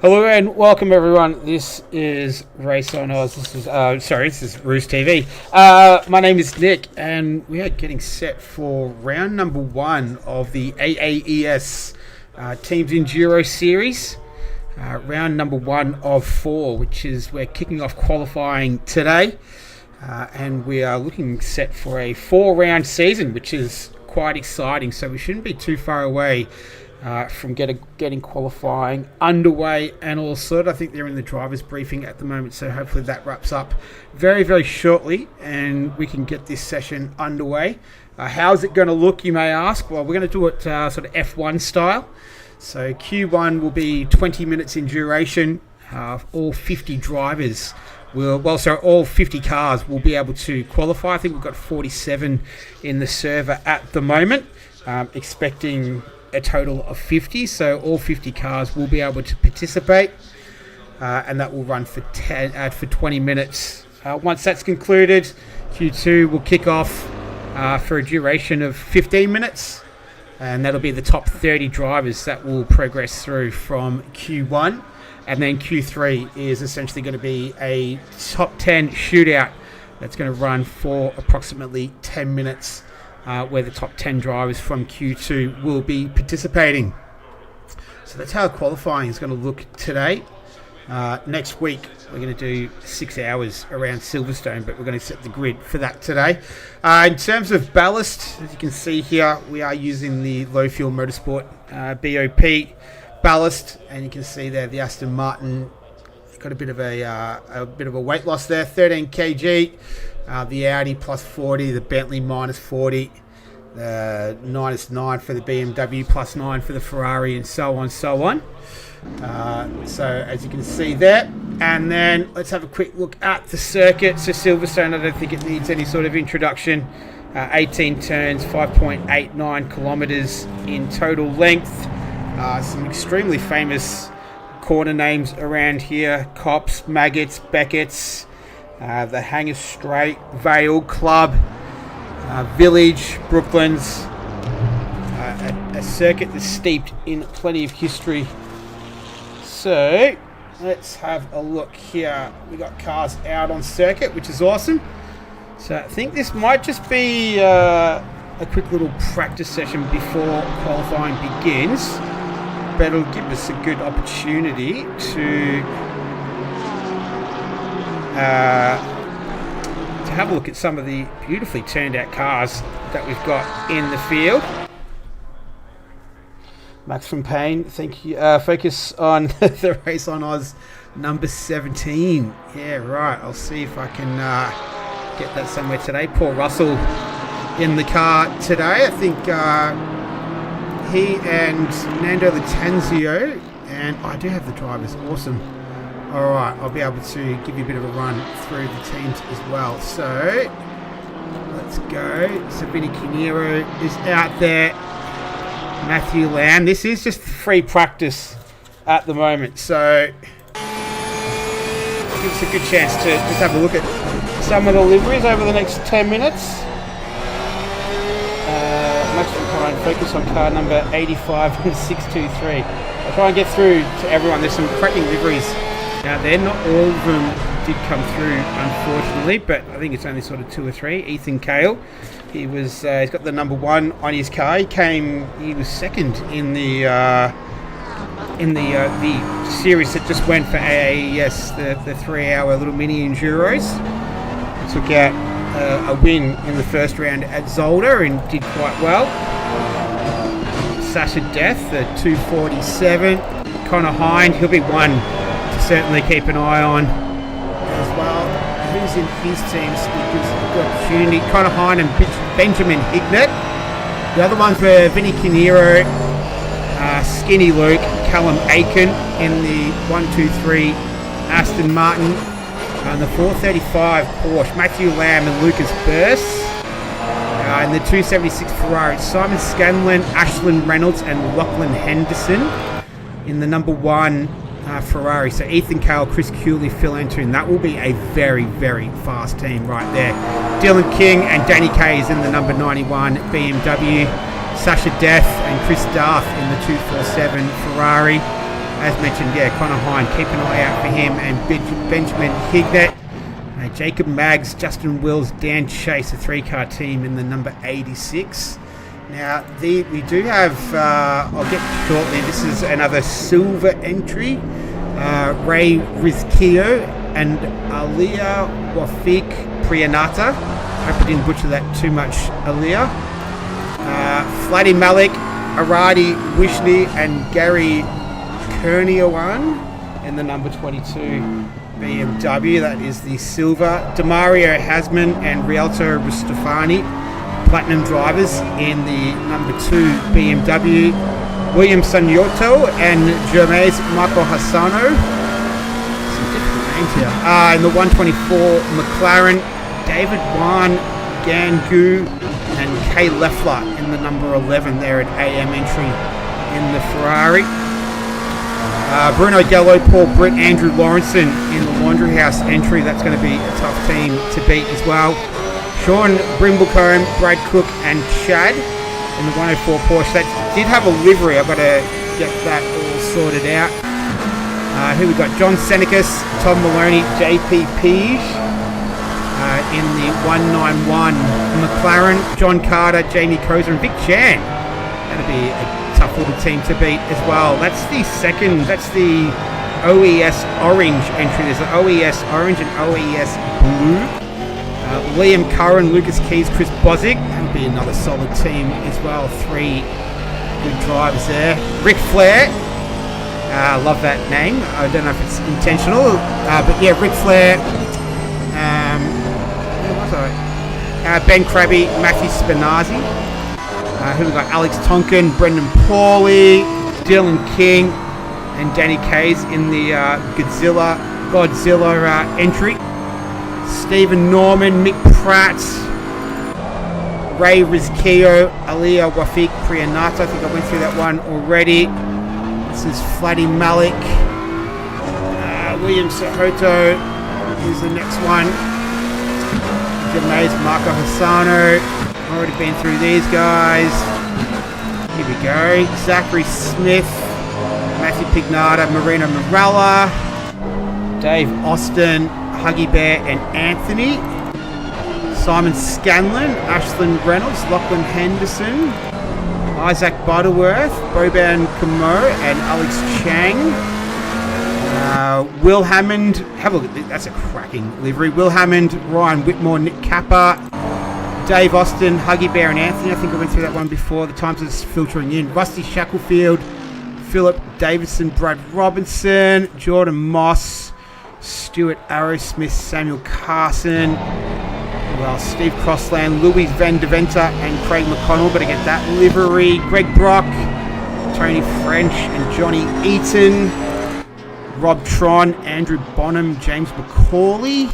Hello and welcome everyone. This is Race on Aaes. This is Roost TV. My name is Nick, and we are getting set for round number 1 of the Aaes Teams Enduro Series. Round number 1 of 4, which is we're kicking off qualifying today, and we are looking set for a 4-round season, which is quite exciting. So we shouldn't be too far away from getting qualifying underway and all sorted. I think they're in the driver's briefing at the moment, so hopefully that wraps up very, very shortly and we can get this session underway. How's it going to look, you may ask? Well, we're going to do it sort of F1 style. So Q1 will be 20 minutes in duration. All 50 drivers all 50 cars will be able to qualify. I think we've got 47 in the server at the moment, expecting a total of 50, so all 50 cars will be able to participate, and that will run for 20 minutes. Once that's concluded, Q2 will kick off for a duration of 15 minutes, and that'll be the top 30 drivers that will progress through from Q1, and then Q3 is essentially going to be a top 10 shootout that's going to run for approximately 10 minutes. Where the top 10 drivers from Q2 will be participating. So that's how qualifying is going to look today. Next week we're going to do 6 hours around Silverstone, but we're going to set the grid for that today. In terms of ballast, as you can see here, we are using the Low Fuel Motorsport BOP ballast, and you can see there the Aston Martin got a bit of a weight loss there, 13 kg. The Audi plus 40, the Bentley minus 40, the -9 for the BMW, plus 9 for the Ferrari, and so on. So as you can see there, and then let's have a quick look at the circuit. So Silverstone, I don't think it needs any sort of introduction. 18 turns, 5.89 kilometers in total length. Some extremely famous corner names around here: Cops, Maggots, Beckett's, the Hanger Straight, Vale Club, Village, Brooklands, a circuit that's steeped in plenty of history. So let's have a look here. We got cars out on circuit, which is awesome. So I think this might just be a quick little practice session before qualifying begins, but it'll give us a good opportunity to have a look at some of the beautifully turned out cars that we've got in the field. Max from Payne, thank you. Focus on the Race on Aaes number 17. Yeah, right. I'll see if I can get that somewhere today. Paul Russell in the car today. I think he and Nando Latanzio, and I do have the drivers. Awesome. All right, I'll be able to give you a bit of a run through the teams as well. So let's go. So Vinny Canero is out there. Matthew Lamb. This is just free practice at the moment, so give us a good chance to just have a look at some of the liveries over the next 10 minutes. Maximum car and focus on car number 85 and 623. I'll try and get through to everyone. There's some cracking liveries out there. Not all of them did come through, unfortunately, but I think it's only sort of 2 or 3. Ethan Cale, he was he's got the number 1 on his car. He was second in the series that just went for AAES, the 3-hour little mini enduros. He took out a win in the first round at Zolder and did quite well. Sasha Death, the 247. Connor Hind, he'll be one to certainly keep an eye on as well. Who's in his team? Speakers, good opportunity. Connor Hind and Benjamin Hignett. The other ones were Vinny Canero, Skinny Luke, Callum Aiken in the 123 Aston Martin, and the 435 Porsche, Matthew Lamb and Lucas Burse. In the 276 Ferrari, Simon Scanlon, Ashland Reynolds and Lachlan Henderson. In the number 1 Ferrari, so Ethan Cale, Chris Cooley, Phil Antoon. That will be a very, very fast team right there. Dylan King and Danny Kay is in the number 91 BMW. Sasha Death and Chris Darth in the 247 Ferrari. As mentioned, Connor Hine, keep an eye out for him, and Benjamin Hignett. Jacob Maggs, Justin Wills, Dan Chase, a 3-car team in the number 86. Now, we do have, I'll get shortly, this is another silver entry. Ray Rizquillo and Alia Wafik Priyanata. Hope I didn't butcher that too much, Alia. Fladdy Malik, Aradi Wishni and Gary Kerniowan in the number 22 BMW. That is the silver. Demario Hasman and Rialto Rustafani, platinum drivers in the number 2 BMW. William Sanyoto and Jermais Marco Hassano. Some difficult names here. In the 124 McLaren, David Wan Gangu and Kay Leffler in the number 11 there at AM entry in the Ferrari. Bruno Gallo, Paul Britt, Andrew Lawrenson in the Laundry House entry. That's going to be a tough team to beat as well. Sean Brimblecombe, Brad Cook and Chad in the 104 Porsche. That did have a livery. I've got to get that all sorted out. Here we got John Senecas, Tom Maloney, JP Page in the 191 McLaren. John Carter, Jamie Kozer and Vic Chan. That'll be a tough little team to beat as well. That's the second, that's the OES Orange entry. There's the OES Orange and OES Blue. Liam Curran, Lucas Keys, Chris Bozic. That'll be another solid team as well. 3 good drivers there. Ric Flair. Love that name. I don't know if it's intentional. But yeah, Ric Flair. Where was I? Ben Krabby, Matthew Spinazzi. Who we got? Alex Tonkin, Brendan Pawley, Dylan King, and Danny Kays in the Godzilla entry. Stephen Norman, Mick Pratt, Ray Rizquillo, Alia Wafik Priyanata. I think I went through that one already. This is Fladdy Malik. William Sohoto is the next one. Jermais Marco Hassano. Already been through these guys. Here we go. Zachary Smith, Matthew Pignata, Marina Morella, Dave Austin, Huggy Bear and Anthony, Simon Scanlon, Ashland Reynolds, Lachlan Henderson, Isaac Butterworth, Boban Camo and Alex Chang. Will Hammond, have a look at this, that's a cracking livery. Will Hammond, Ryan Whitmore, Nick Kappa, Dave Austin, Huggy Bear and Anthony. I think I went through that one before. The times is filtering in. Rusty Shacklefield, Philip Davidson, Brad Robinson, Jordan Moss, Stuart Arrowsmith, Samuel Carson, Steve Crossland, Louis Van Deventer and Craig McConnell. Better get that livery. Greg Brock, Tony French and Johnny Eaton, Rob Tron, Andrew Bonham, James McCauley,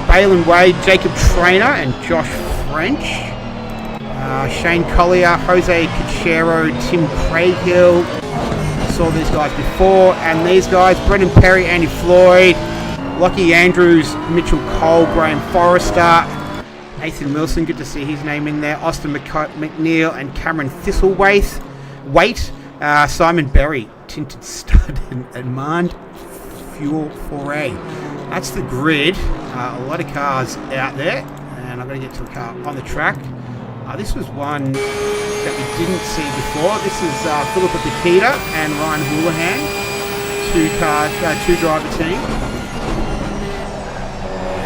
Balin Wade, Jacob Trainer and Josh French, Shane Collier, Jose Cachero, Tim Craighill. Saw these guys before, and these guys, Brendan Perry, Andy Floyd, Lockie Andrews, Mitchell Cole, Graham Forrester, Nathan Wilson, good to see his name in there, Austin McNeil and Cameron Thistlethwaite, Simon Berry, Tinted Stud and Mand Fuel Foray. That's the grid. A lot of cars out there, and I'm going to get to a car on the track. This was one that we didn't see before. This is Philippa Bakita and Ryan Houlihan, two driver team.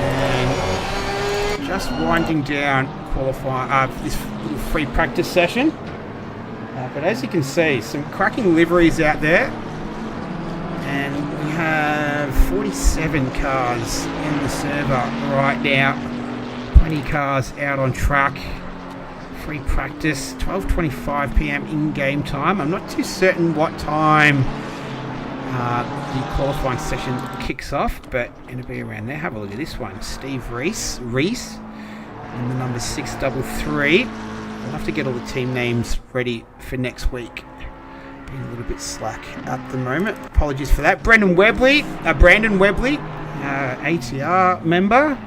And just winding down this little free practice session. But as you can see, some cracking liveries out there. And we have 47 cars in the server right now. 20 cars out on track. Free practice, 12:25 p.m. in-game time. I'm not too certain what time the qualifying session kicks off, but it'll be around there. Have a look at this one. Steve Reese, in the number 633. I'll have to get all the team names ready for next week. Being a little bit slack at the moment. Apologies for that. Brandon Webley, ATR member.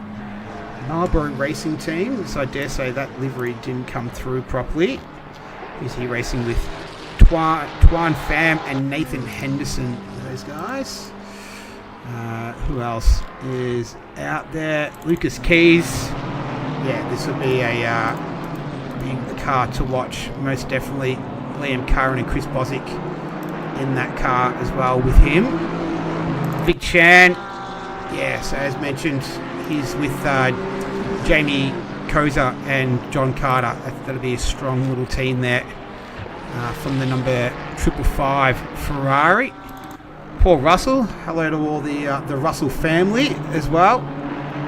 Marlborough Racing Team. So I dare say that livery didn't come through properly. He's here racing with Tuan Pham and Nathan Henderson. Those guys. Who else is out there? Lucas Keys. Yeah, this will be a car to watch, most definitely. Liam Curran and Chris Bosick in that car as well with him. Vic Chan, yeah, so as mentioned, he's with Jamie Koza and John Carter. That'll be a strong little team there from the number 555 Ferrari. Paul Russell, hello to all the Russell family as well.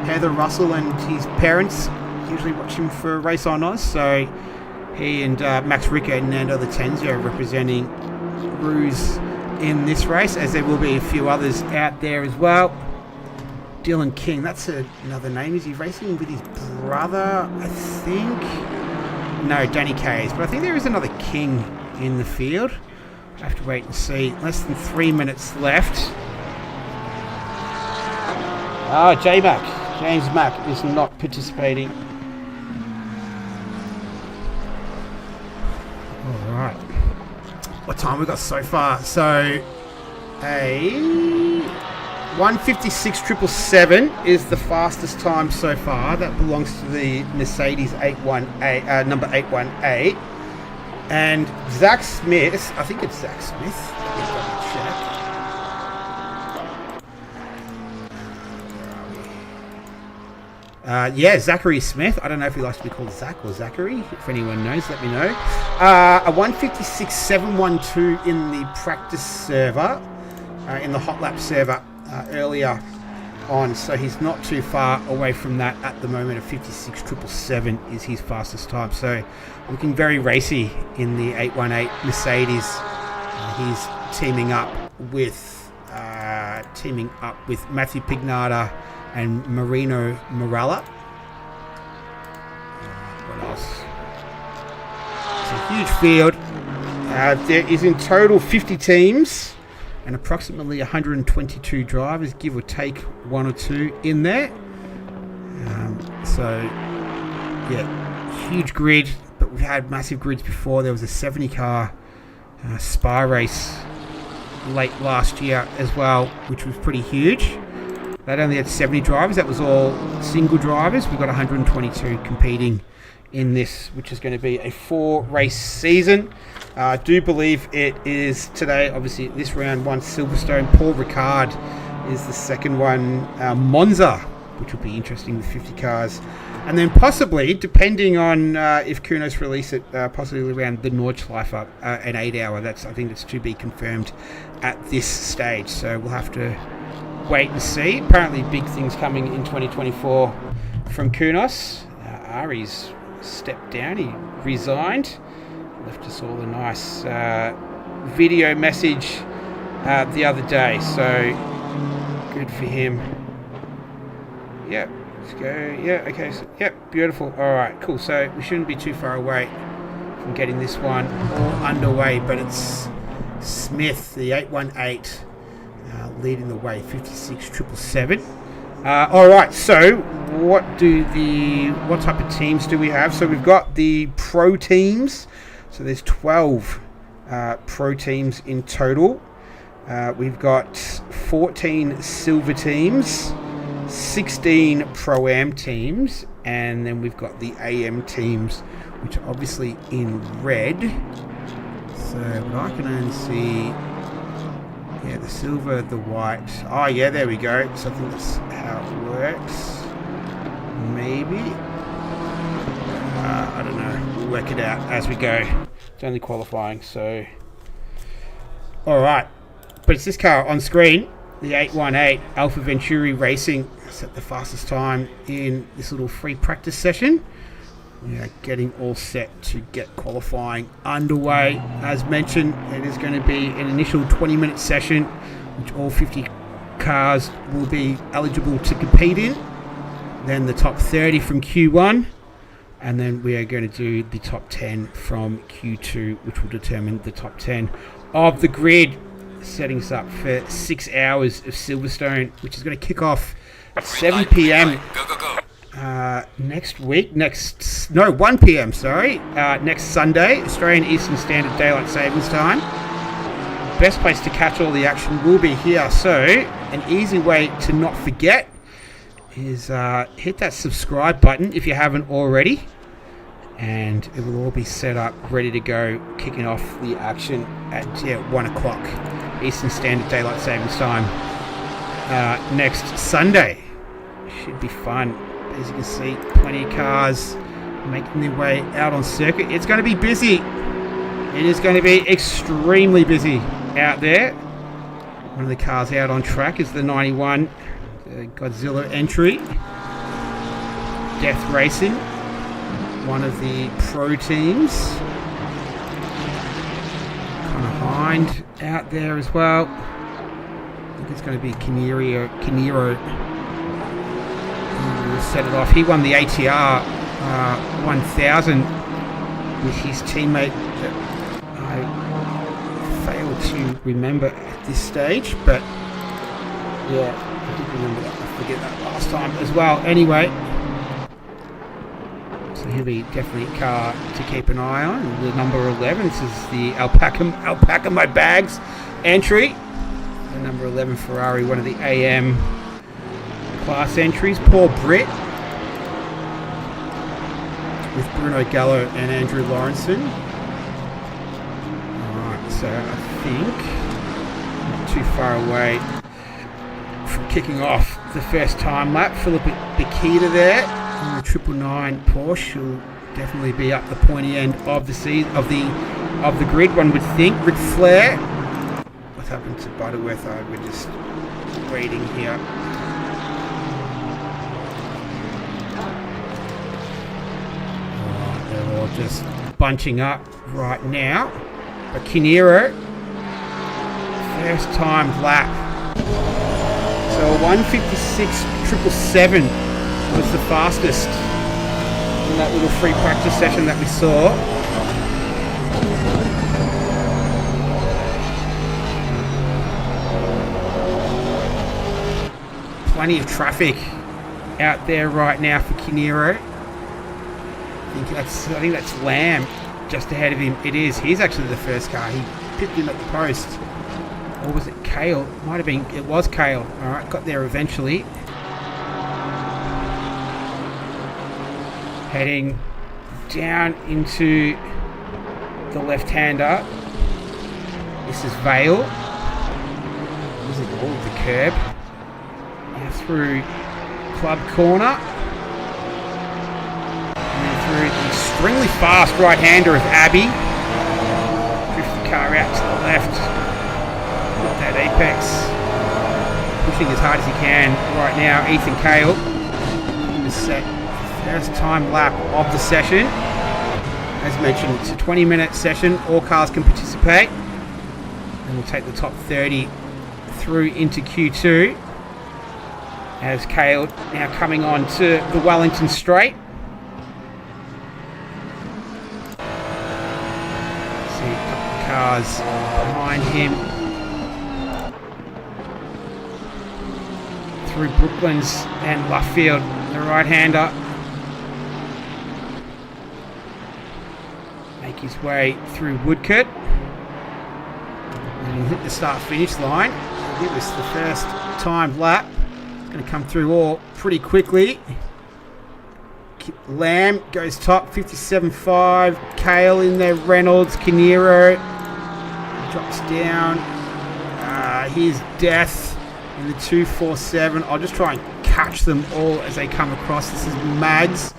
Heather Russell and his parents usually watch him for Race on Oz, so he and Max Ricker and Nando Latenzio representing Ruse in this race, as there will be a few others out there as well. Dylan King, that's another name. Is he racing with his brother, I think? No, Danny Kays, but I think there is another King in the field. I have to wait and see. Less than 3 minutes left. James Mack is not participating. Alright. What time we got so far? So, a 1:56.777 is the fastest time so far. That belongs to the Mercedes 818, number 818. And Zach Smith, I think it's Zach Smith. Let me double check. Yeah, Zachary Smith. I don't know if he likes to be called Zach or Zachary. If anyone knows, let me know. A 1:56.712 in the practice server, in the hot lap server earlier on. So he's not too far away from that at the moment. A 56.777 is his fastest time. So looking very racy in the 818 Mercedes. He's teaming up with Matthew Pignata and Marino Morella. What else? It's a huge field. There is in total 50 teams and approximately 122 drivers, give or take one or two in there. So, yeah, huge grid, but we've had massive grids before. There was a 70 car Spa race late last year as well, which was pretty huge. That only had 70 drivers. That was all single drivers. We've got 122 competing in this, which is going to be a 4-race season. I do believe it is today, obviously, this round one, Silverstone. Paul Ricard is the second one, Monza, which will be interesting with 50 cars. And then possibly, depending on if Kunos release it, possibly around the Nordschleife, an 8-hour. I think it's to be confirmed at this stage. So we'll have to wait and see. Apparently big things coming in 2024 from Kunos. Aaes stepped down. He resigned. Left us all a nice video message the other day. So good for him. Yep. Let's go. Yeah. Okay. So, yep. Beautiful. All right. Cool. So we shouldn't be too far away from getting this one all underway. But it's Smith, the 818. Leading the way, 56.777. All right, so what type of teams do we have? So we've got the pro teams. So there's 12 pro teams in total. We've got 14 silver teams, 16 pro-am teams, and then we've got the AM teams, which are obviously in red. So but I can only see, yeah, the silver, the white. Oh, yeah, there we go. So I think that's how it works. Maybe. I don't know. We'll work it out as we go. It's only qualifying, so. All right. But it's this car on screen, the 818 Alpha Venturi Racing. Set the fastest time in this little free practice session. We are getting all set to get qualifying underway. As mentioned, it is going to be an initial 20-minute session, which all 50 cars will be eligible to compete in. Then the top 30 from Q1, And then we are going to do the top 10 from Q2, which will determine the top 10 of the grid, setting us up for 6 hours of Silverstone, which is going to kick off at 7 p.m. Next week. 1 p.m. Next Sunday, Australian Eastern Standard Daylight Savings Time. Best place to catch all the action will be here. So an easy way to not forget is hit that subscribe button if you haven't already, and it will all be set up, ready to go, kicking off the action at 1 o'clock Eastern Standard Daylight Savings Time next Sunday. Should be fun. As you can see, plenty of cars making their way out on circuit. It's going to be busy. It is going to be extremely busy out there. One of the cars out on track is the 91 Godzilla entry. Death Racing, one of the pro teams. Kind of behind out there as well. I think it's going to be Canero. We'll set it off. He won the ATR 1000 with his teammate that I failed to remember at this stage, but yeah, I did remember that. I forget that last time as well. Anyway, so he'll be definitely a car to keep an eye on. The number 11, this is the Alpaca My Bags entry. The number 11 Ferrari, one of the AM class entries. Paul Britt with Bruno Gallo and Andrew Lawrenson. Alright, so I think not too far away from kicking off the first time lap. Philip Bikita there in the 999 Porsche will definitely be up the pointy end of the grid, one would think. Ric Flair. What happened to Butterworth? We're just waiting here. They're all just bunching up right now. But Canero, first time lap. So 1:56.777 was the fastest in that little free practice session that we saw. Plenty of traffic out there right now for Canero. I think that's Lamb just ahead of him. It is. He's actually the first car. He pipped him at the post. Or was it Kale? Might have been. It was Kale. All right, got there eventually. Heading down into the left-hander. This is Vale. Using all of the curb. Now through Club Corner. Through the extremely fast right-hander of Abbey. Drift the car out to the left. With that apex. Pushing as hard as he can right now. Ethan Kale is set first time lap of the session. As mentioned, it's a 20-minute session. All cars can participate. And we'll take the top 30 through into Q2. As Kale now coming on to the Wellington Straight. Cars behind him through Brooklands and Luffield, the right-hander, make his way through Woodcote and he'll hit the start-finish line. It was the first time lap. It's going to come through all pretty quickly. Lamb goes top, 57.5. Kale in there, Reynolds, Canero drops down. Here's Death in the 247. I'll just try and catch them all as they come across. This is Mads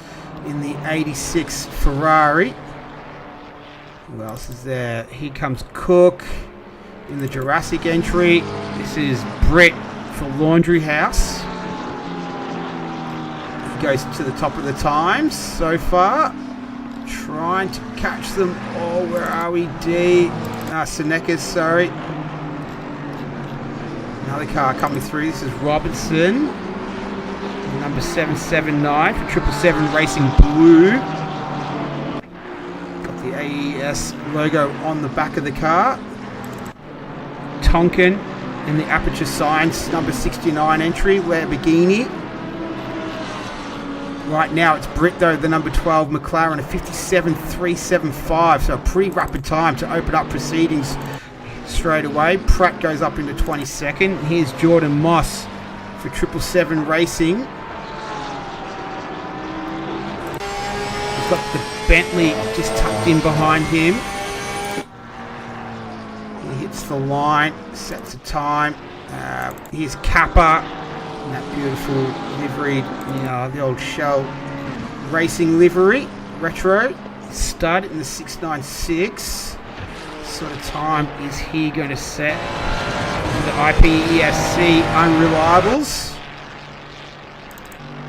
in the 86 Ferrari. Who else is there? Here comes Cook in the Jurassic entry. This is Britt for Laundry House. He goes to the top of the times so far. Trying to catch them all. Where are we? Seneca's, sorry. Another car coming through. This is Robertson. Number 779 for 777 Racing Blue. AES logo on the back of the car. Tonkin in the Aperture Science number 69 entry, Lamborghini. Right now it's Brito, the number 12 McLaren, a 57.375, so a pretty rapid time to open up proceedings straight away. Pratt goes up into 22nd. Here's Jordan Moss for 777 Racing. He's got the Bentley just tucked in behind him. He hits the line, sets a time. Here's Kappa in that beautiful livery, the old Shell Racing livery, retro stud in the 696. Sort of time is he going to set the IPESC Unreliables.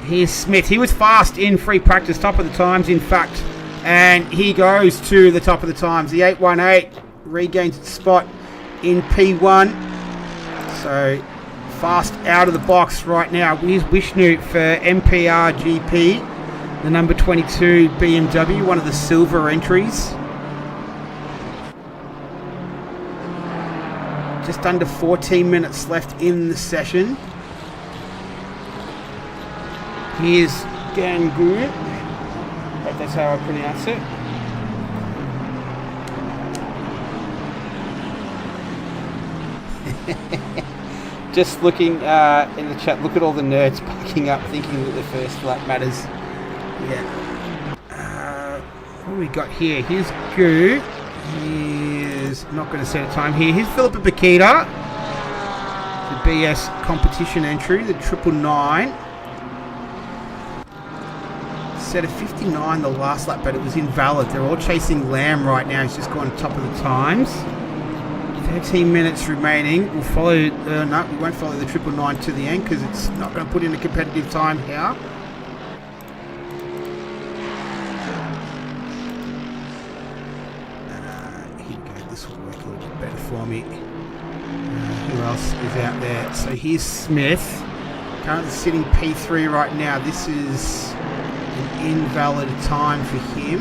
Here's Smith. He was fast in free practice, top of the times in fact, and he goes to the top of the times. The 818 regains its spot in P1, so fast out of the box right now. Here's Vishnu for MPR GP, the number 22 BMW, one of the silver entries. Just under 14 minutes left in the session. Here's Gangu. Hope that's how I pronounce it. Just looking in the chat, look at all the nerds packing up thinking that the first lap matters. Yeah. What do we got here? Here's Goo. He's not going to set a time here. Here's Philippa Bakita, the BS competition entry, the 999. Set a 59 the last lap, but it was invalid. They're all chasing Lamb right now. He's just gone top of the times. 13 minutes remaining. We'll follow. No, we won't follow the 999 to the end because it's not going to put in a competitive time here. Here we go. This will work a little bit better for me. Who else is out there? So here's Smith. Currently sitting P3 right now. This is an invalid time for him.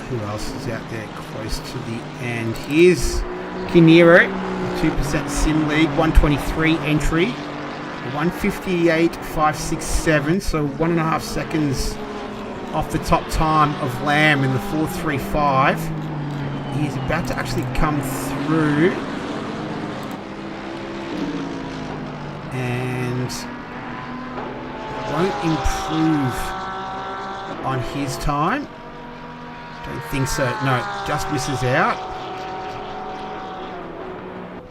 Who else is out there close to the end? Here's Kinero, 2% Sim League, 123 entry, 158.567, so 1.5 seconds off the top time of Lamb in the 435. He's about to actually come through and won't improve on his time. Don't think so. No, just misses out.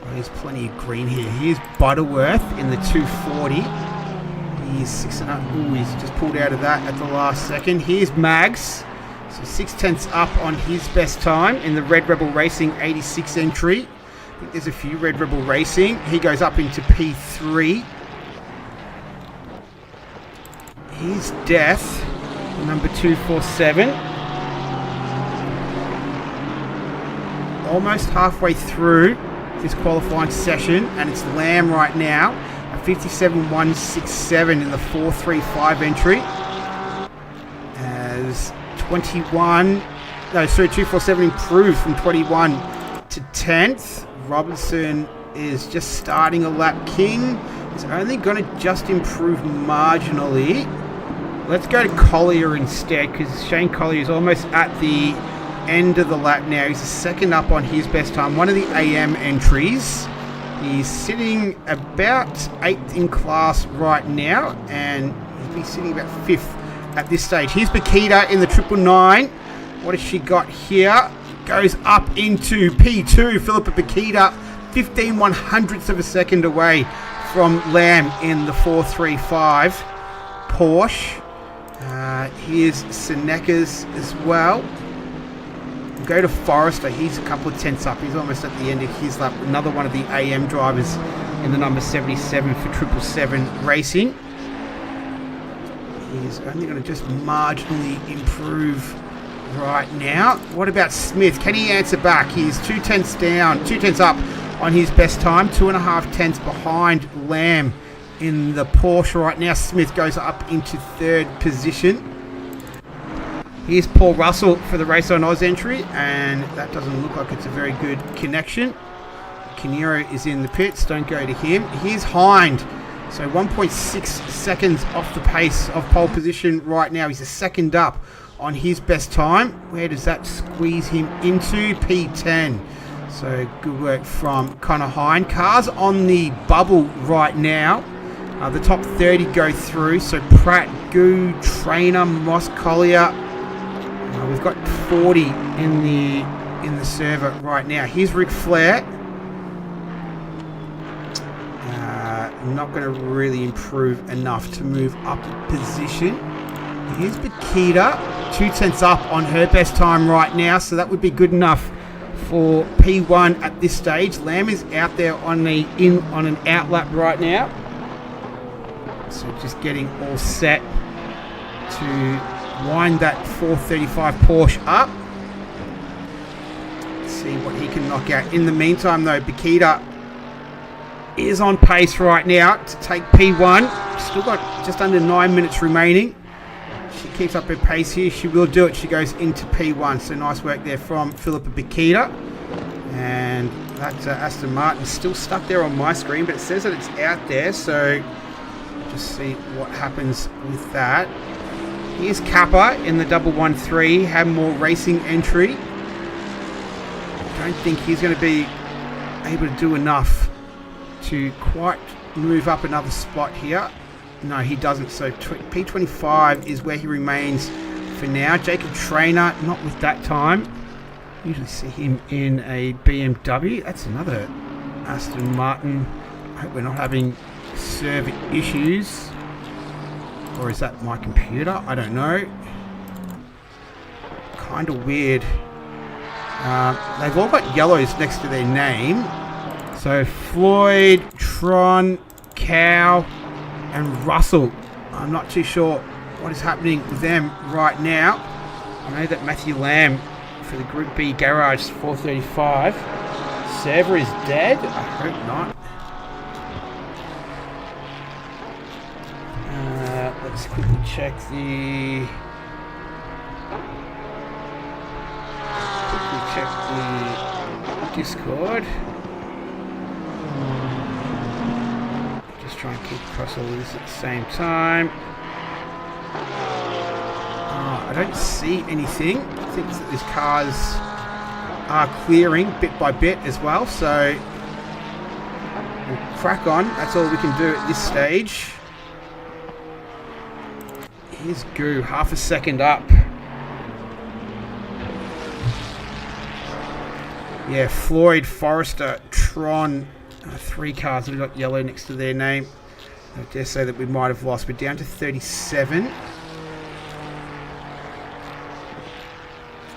Oh, there's plenty of green here. Here's Butterworth in the 240. He's 6.5. Ooh, he's just pulled out of that at the last second. Here's Mags. So 0.6 up on his best time in the Red Rebel Racing 86 entry. I think there's a few Red Rebel Racing. He goes up into P3. Here's Death, number 247. Almost halfway through this qualifying session, and it's Lamb right now, a 57.167 in the 435 entry. As 247 improves from 21 to 10th. Robinson is just starting a lap. King is only going to just improve marginally. Let's go to Collier instead, because Shane Collier is almost at the end of the lap now. He's a second up on his best time, one of the AM entries. He's sitting about 8th in class right now, and he'll be sitting about 5th at this stage. Here's Bakita in the 999. What has she got here? Goes up into P2. Philippa Bakita, 15/100ths of a second away from Lamb in the 435 Porsche. Here's Seneca's as well. Go to Forrester. He's a couple of tenths up. He's almost at the end of his lap. Another one of the AM drivers in the number 77 for 777 Racing. He's only going to just marginally improve right now. What about Smith? Can he answer back? He's 2 tenths down, 2 tenths up on his best time, 2.5 tenths behind Lamb in the Porsche right now. Smith goes up into third position. Here's Paul Russell for the Race on Oz entry, and that doesn't look like it's a very good connection. Canero is in the pits, don't go to him. Here's Hind, so 1.6 seconds off the pace of pole position right now. He's a second up on his best time. Where does that squeeze him into? P10. So good work from Connor Hind. Cars on the bubble right now. The top 30 go through. So Pratt, Goo, Trainer, Moss Collier. We've got 40 in the server right now. Here's Ric Flair. Not going to really improve enough to move up a position. Here's Bakita, 2/10 up on her best time right now, so that would be good enough for P1 at this stage. Lamb is out there on an out lap right now, so just getting all set to wind that 435 Porsche up. Let's see what he can knock out. In the meantime, though, Bakita is on pace right now to take P1. Still got just under 9 minutes remaining. She keeps up her pace here. She will do it. She goes into P1. So nice work there from Philippa Bakita. And that's Aston Martin still stuck there on my screen, but it says that it's out there. So just see what happens with that. Here's Kappa in the 113. Have more racing entry. Don't think he's going to be able to do enough to quite move up another spot here. No, he doesn't. So P25 is where he remains for now. Jacob Trainer, not with that time. Usually see him in a BMW. That's another Aston Martin. I hope we're not having server issues. Or is that my computer? I don't know. Kind of weird. They've all got yellows next to their name. So Floyd, Tron, Cow, and Russell. I'm not too sure what is happening with them right now. I know that Matthew Lamb for the Group B Garage is 435. Server is dead? I hope not. Let's quickly check the Discord. Just try and keep across all this at the same time. I don't see anything. I think that these cars are clearing bit by bit as well, so we'll crack on. That's all we can do at this stage. Here's Goo, half a second up. Yeah, Floyd, Forrester, Tron, 3 cars that have got yellow next to their name. I dare say that we might have lost. We're down to 37.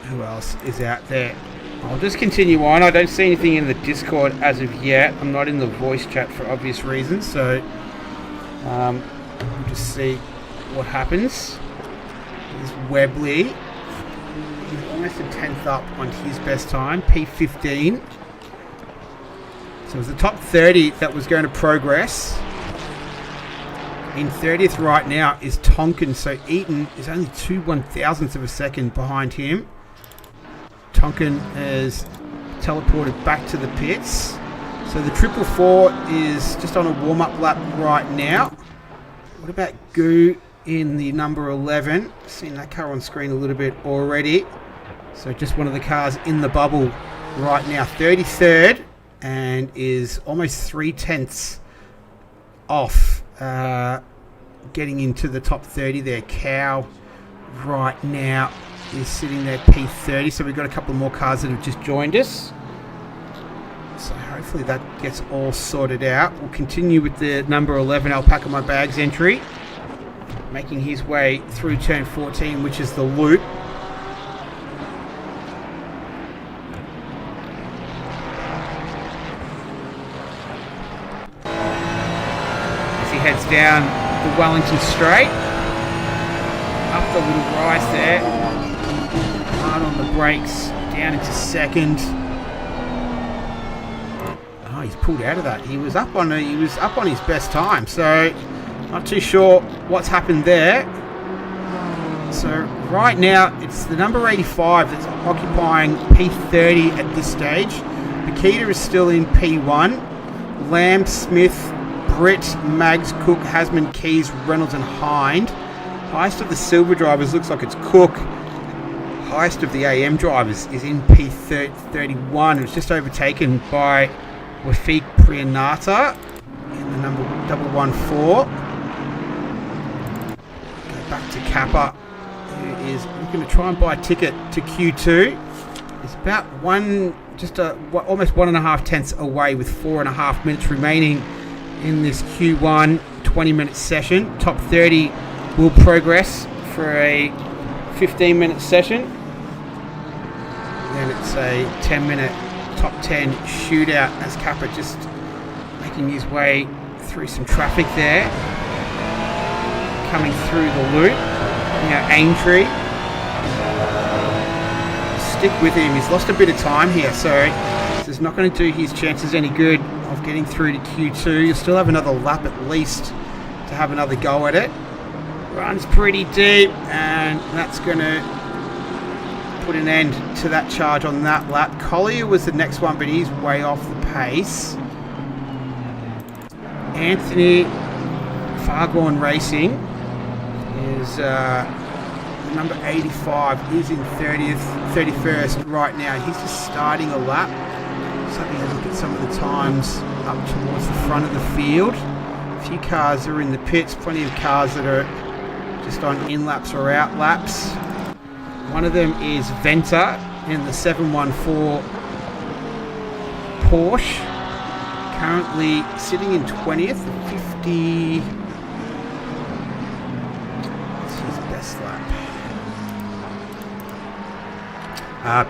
Who else is out there? I'll just continue on. I don't see anything in the Discord as of yet. I'm not in the voice chat for obvious reasons, so we'll just see what happens. Here's Webley. He's almost a 10th up on his best time, P15. So it was the top 30 that was going to progress. In 30th right now is Tonkin, so Eaton is only 2 1,000ths of a second behind him. Tonkin is teleported back to the pits. So the 444 is just on a warm-up lap right now. What about Goo in the number 11? Seen that car on screen a little bit already. So just one of the cars in the bubble right now. 33rd and is almost 3/10 off getting into the top 30 there. Cow right now is sitting there P30. So we've got a couple more cars that have just joined us. So hopefully that gets all sorted out. We'll continue with the number 11 Alpaca My Bags entry, making his way through turn 14, which is the loop. As he heads down the Wellington Straight, up the little rise there, hard on the brakes, down into second. Oh, he's pulled out of that. He was up on his best time, so not too sure what's happened there. So right now it's the number 85 that's occupying P30 at this stage. Bakita is still in P1. Lamb, Smith, Britt, Maggs, Cook, Hasman, Keys, Reynolds and Hind. Highest of the silver drivers looks like it's Cook. Highest of the AM drivers is in P31. It was just overtaken by Wafik Priyanata in the number 114. Go back to Kappa, who is looking to try and buy a ticket to Q2. It's about almost 1.5 tenths away with 4.5 minutes remaining in this Q1 20-minute session. Top 30 will progress for a 15-minute session. Then it's a 10-minute top 10 shootout as Kappa just making his way through some traffic there. Coming through the loop. Now Aintree. Stick with him. He's lost a bit of time here, so this is not going to do his chances any good of getting through to Q2. You'll still have another lap at least to have another go at it. Runs pretty deep, and that's going to put an end to that charge on that lap. Collier was the next one, but he's way off the pace. Anthony Fargorn Racing is number 85 is in 31st right now. He's just starting a lap. Just having a look at some of the times up towards the front of the field. A few cars are in the pits, plenty of cars that are just on in-laps or out-laps. One of them is Venter in the 714 Porsche. Currently sitting in 20th, 50... What's his best lap?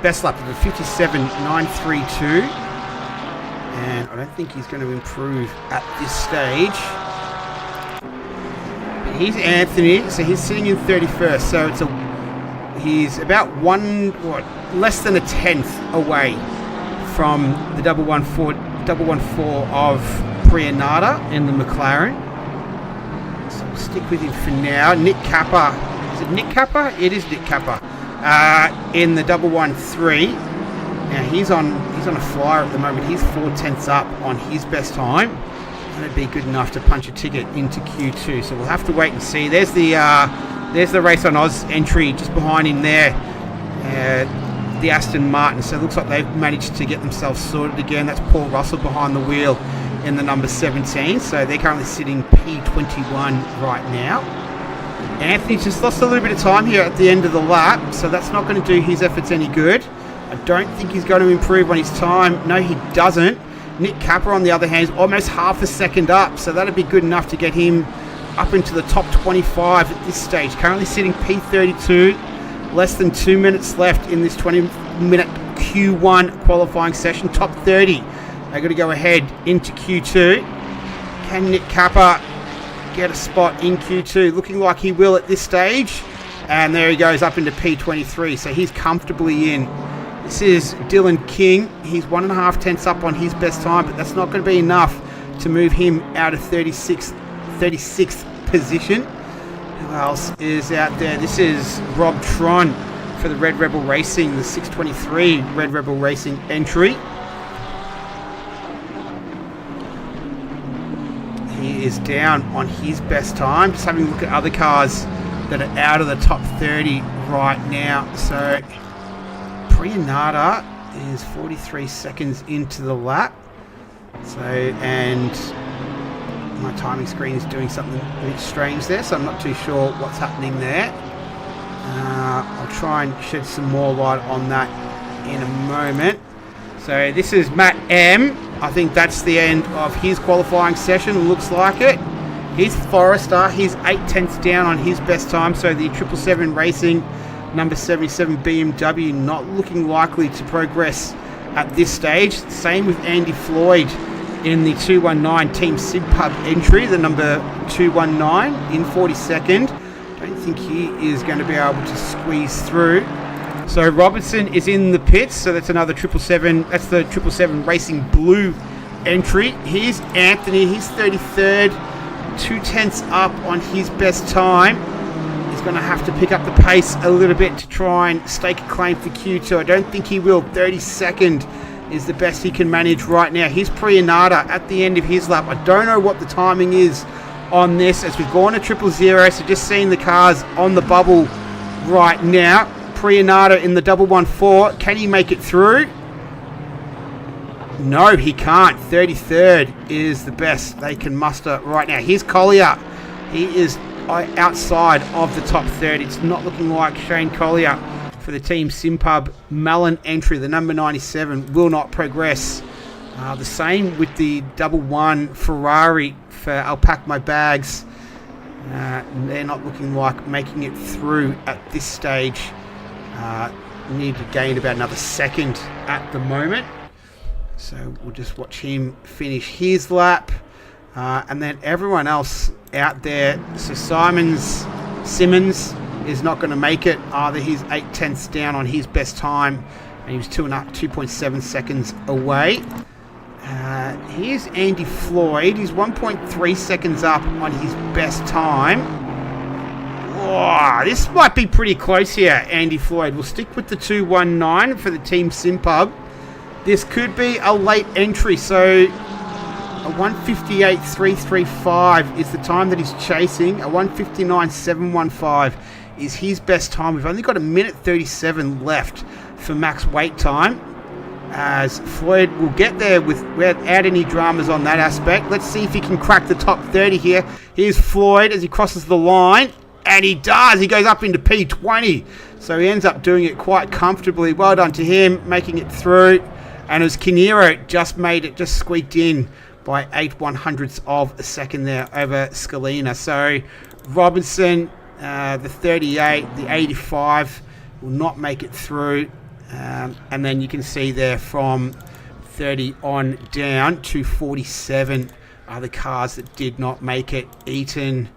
Best lap of a 57.932. And I don't think he's going to improve at this stage. But he's Anthony, so he's sitting in 31st. So he's about less than a tenth away from the 114 of Priyanata in the McLaren. So we'll stick with him for now. Nick Kappa. Is it Nick Kappa? It is Nick Kappa. In the 113. Now he's on a flyer at the moment. He's 4 tenths up on his best time. That'd be good enough to punch a ticket into Q2. So we'll have to wait and see. There's the Race on Oz entry just behind him there. The Aston Martin. So it looks like they've managed to get themselves sorted again. That's Paul Russell behind the wheel in the number 17. So they're currently sitting P21 right now. Anthony's just lost a little bit of time here at the end of the lap. So that's not going to do his efforts any good. I don't think he's going to improve on his time. No, he doesn't. Nick Kappa, on the other hand, is almost half a second up. So that'd be good enough to get him up into the top 25 at this stage. Currently sitting P32. Less than 2 minutes left in this 20-minute Q1 qualifying session. Top 30. They're going to go ahead into Q2. Can Nick Kappa get a spot in Q2? Looking like he will at this stage. And there he goes up into P23. So he's comfortably in. This is Dylan King. He's 1.5 tenths up on his best time, but that's not going to be enough to move him out of 36th position. Who else is out there? This is Rob Tron for the Red Rebel Racing, the 623 Red Rebel Racing entry. He is down on his best time. Just having a look at other cars that are out of the top 30 right now. So Priyanata is 43 seconds into the lap. So, and my timing screen is doing something a bit strange there, so I'm not too sure what's happening there. I'll try and shed some more light on that in a moment. So this is Matt M. I think that's the end of his qualifying session. Looks like it. He's Forrester. He's 8 tenths down on his best time. So the 777 Racing number 77 BMW not looking likely to progress at this stage. Same with Andy Floyd in the 219 Team Sid Pub entry, the number 219 in 42nd. Don't think he is going to be able to squeeze through. So Robertson is in the pits, so that's another 777. That's the 777 Racing Blue entry. Here's Anthony. He's 33rd. 2/10 up on his best time. He's going to have to pick up the pace a little bit to try and stake a claim for Q2. I don't think he will. 32nd is the best he can manage right now. Here's Priyanada at the end of his lap. I don't know what the timing is on this as we've gone to 000, so just seeing the cars on the bubble right now. Priyanada in the 114. Can he make it through? No, he can't. 33rd is the best they can muster right now. Here's Collier. He is outside of the top 30. It's not looking like Shane Collier for the Team Simpub Mellon entry. The number 97 will not progress. The same with the 1 Ferrari for I'll Pack My Bags. They're not looking like making it through at this stage. Need to gain about another second at the moment. So we'll just watch him finish his lap. And then everyone else out there. So Simmons is not going to make it. Either he's 8/10 down on his best time. And he was 2.7 seconds away. Here's Andy Floyd. He's 1.3 seconds up on his best time. Oh, this might be pretty close here, Andy Floyd. We'll stick with the 2:19 for the Team Simpub. This could be a late entry, so a 1:58.335 is the time that he's chasing. A 1:59.715 is his best time. We've only got 1:37 left for max wait time, as Floyd will get there without any dramas on that aspect. Let's see if he can crack the top 30 here. Here's Floyd as he crosses the line, and he does. He goes up into P20, so he ends up doing it quite comfortably. Well done to him, making it through. And as Kinero just squeaked in by 8/100ths of a second there over Scalina. So Robinson, the 38, the 85 will not make it through. And then you can see there from 30 on down to 47 are the cars that did not make it. Eaton,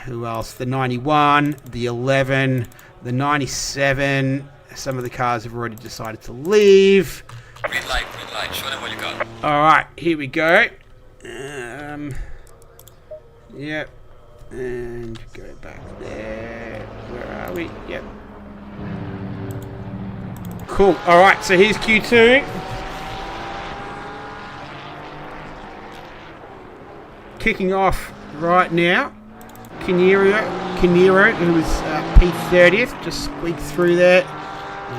who else? The 91, the 11, the 97. Some of the cars have already decided to leave. Green light, show them what you got. Alright, here we go. Yep. And go back there. Where are we? Yep. Cool. Alright, so here's Q2. Kicking off right now. Kinero, who was P30th, just squeaked through there.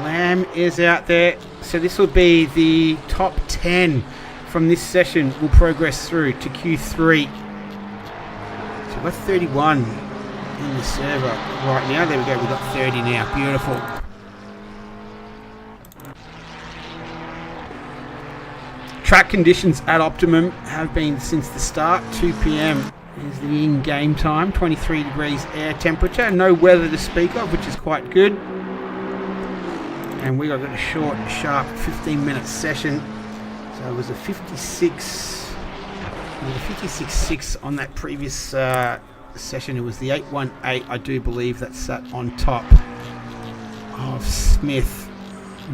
Lamb is out there. So this will be the top 10 from this session will progress through to Q3. So we're 31 in the server right now. There we go. We've got 30 now. Beautiful. Track conditions at optimum have been since the start. 2 p.m. is the in-game time. 23 degrees air temperature. No weather to speak of, which is quite good. And we got a short, sharp 15-minute session. So it was a 56.6 on that previous session. It was the 818, I do believe, that sat on top of Smith.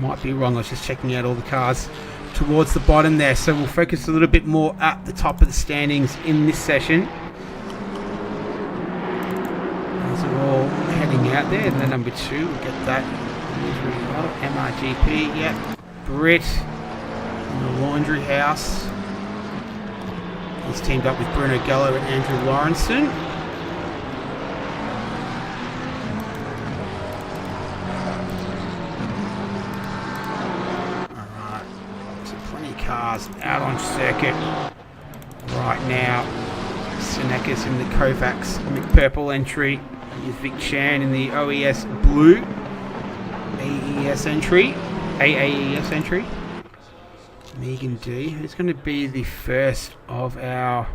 Might be wrong. I was just checking out all the cars towards the bottom there. So we'll focus a little bit more at the top of the standings in this session. As we're all heading out there. And then number 2, we'll get that. MRGP, yep. Britt in the laundry house. He's teamed up with Bruno Gallo and Andrew Lawrenson. Alright, so plenty of cars out on circuit right now. Senecas in the Kovacs McPurple entry. Here's Vic Chan in the OES Blue. AAES entry. Megan D, who's going to be the first of our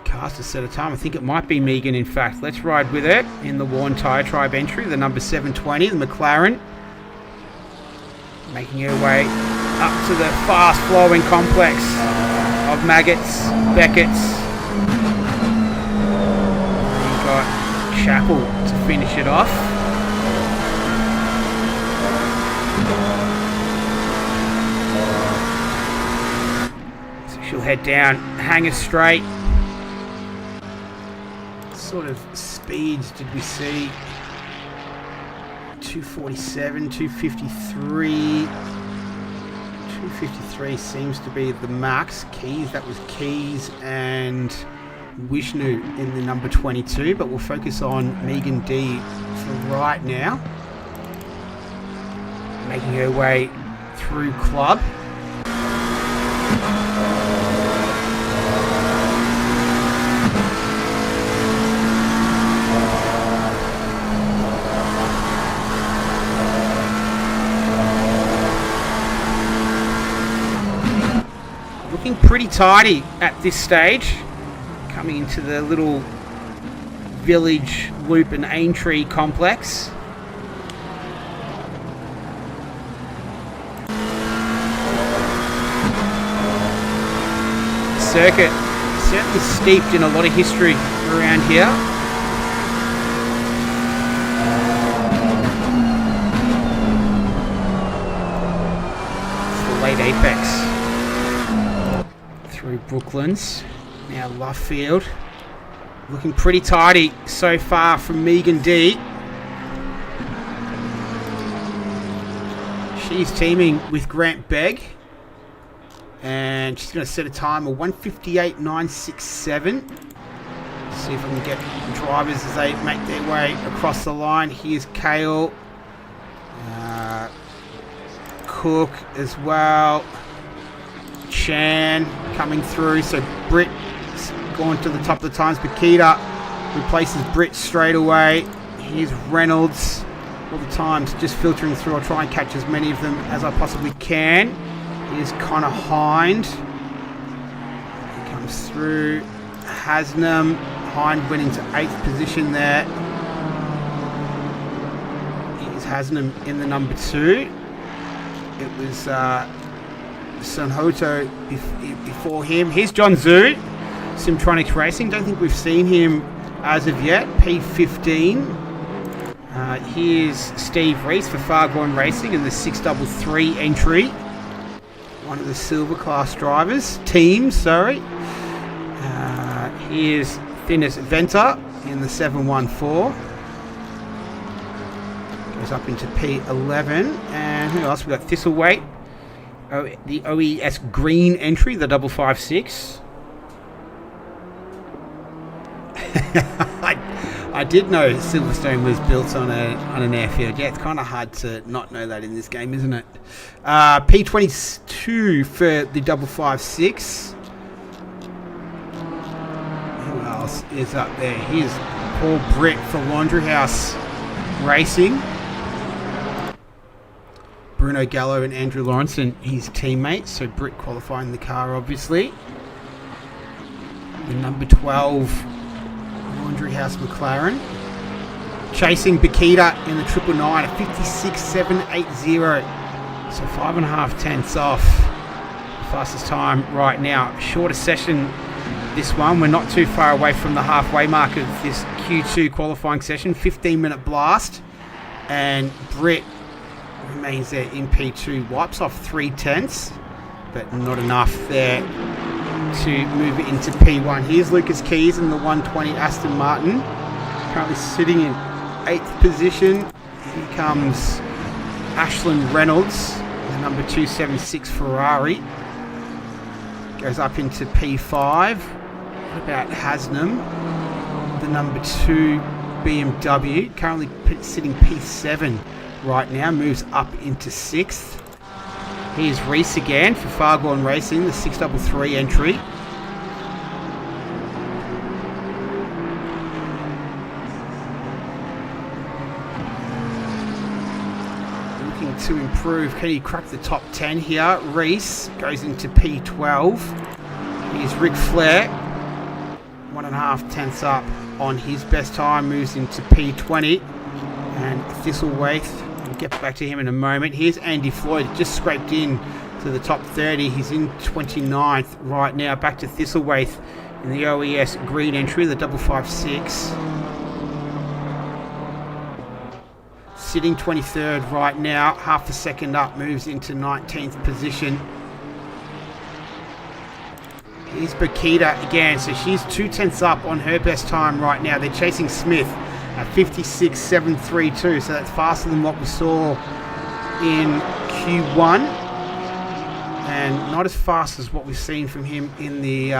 cars to set a time. I think it might be Megan, in fact. Let's ride with it in the Warren Tyre Tribe entry, the number 720, the McLaren. Making her way up to the fast-flowing complex of Maggots, Beckett's. We've got Chapel to finish it off. head down, hanger straight. Sort of speeds did we see? 247, 253. 253 seems to be the max. Keys, that was Keys and Vishnu in the number 22, but we'll focus on Megan D for right now. Making her way through club. Looking pretty tidy at this stage. Coming into the little village loop and Aintree complex. Circuit certainly steeped in a lot of history around here. It's the late apex through Brooklands. Now Luffield, looking pretty tidy so far from Megan D. She's teaming with Grant Begg, and she's going to set a time of 1:58.967. See if I can get drivers as they make their way across the line. Here's Kale, Cook as well, Chan coming through. So Britt going to the top of the times. Bakita replaces Britt straight away. Here's Reynolds. All the times just filtering through. I'll try and catch as many of them as I possibly can. Here's Connor Hind. He comes through. Hasnam. Hind went into 8th position there. Here's Hasnam in the number 2. It was Sunhoto before him. Here's John Zhu. Simtronics Racing. Don't think we've seen him as of yet. P15. Here's Steve Reese for Fargorn Racing in the 633 entry. One of the silver class drivers. Sorry. Here's Thinnest Venter in the 714. Goes up into P11. And who else? We've got Thistlethwaite. The OES green entry, the 556. I did know Silverstone was built on an airfield. Yeah, it's kind of hard to not know that in this game, isn't it? P22 for the 556. Who else is up there? Here's Paul Britt for Laundry House Racing. Bruno Gallo and Andrew Lawrence and his teammates. So Britt qualifying the car, obviously. The number 12, Laundry House McLaren. Chasing Bakita in the 999 at 56.780. So 5.5 tenths off. Fastest time right now. Shorter session, this one. We're not too far away from the halfway mark of this Q2 qualifying session. 15-minute blast. And Britt remains there in P2. Wipes off 3 tenths, but not enough there to move it into P1. Here's Lucas Keys in the 120 Aston Martin. Currently sitting in 8th position. Here comes Ashlyn Reynolds, the number 276 Ferrari. Goes up into P5. What about Hasnam, the number 2 BMW? Currently sitting P7 right now. Moves up into 6th. Here's Reese again for Fargorn Racing, the 633 entry. Looking to improve. Can he crack the top 10 here? Reese goes into P12. Here's Ric Flair. 1.5 tenths up on his best time. Moves into P20. And Thistlethwaite. We'll get back to him in a moment. Here's Andy Floyd, just scraped in to the top 30. He's in 29th right now. Back to Thistlethwaite in the OES green entry, the 556. Sitting 23rd right now. Half a second up, moves into 19th position. Here's Bakita again. So she's 2/10 up on her best time right now. They're chasing Smith at 56.732. So that's faster than what we saw in Q1. And not as fast as what we've seen from him in the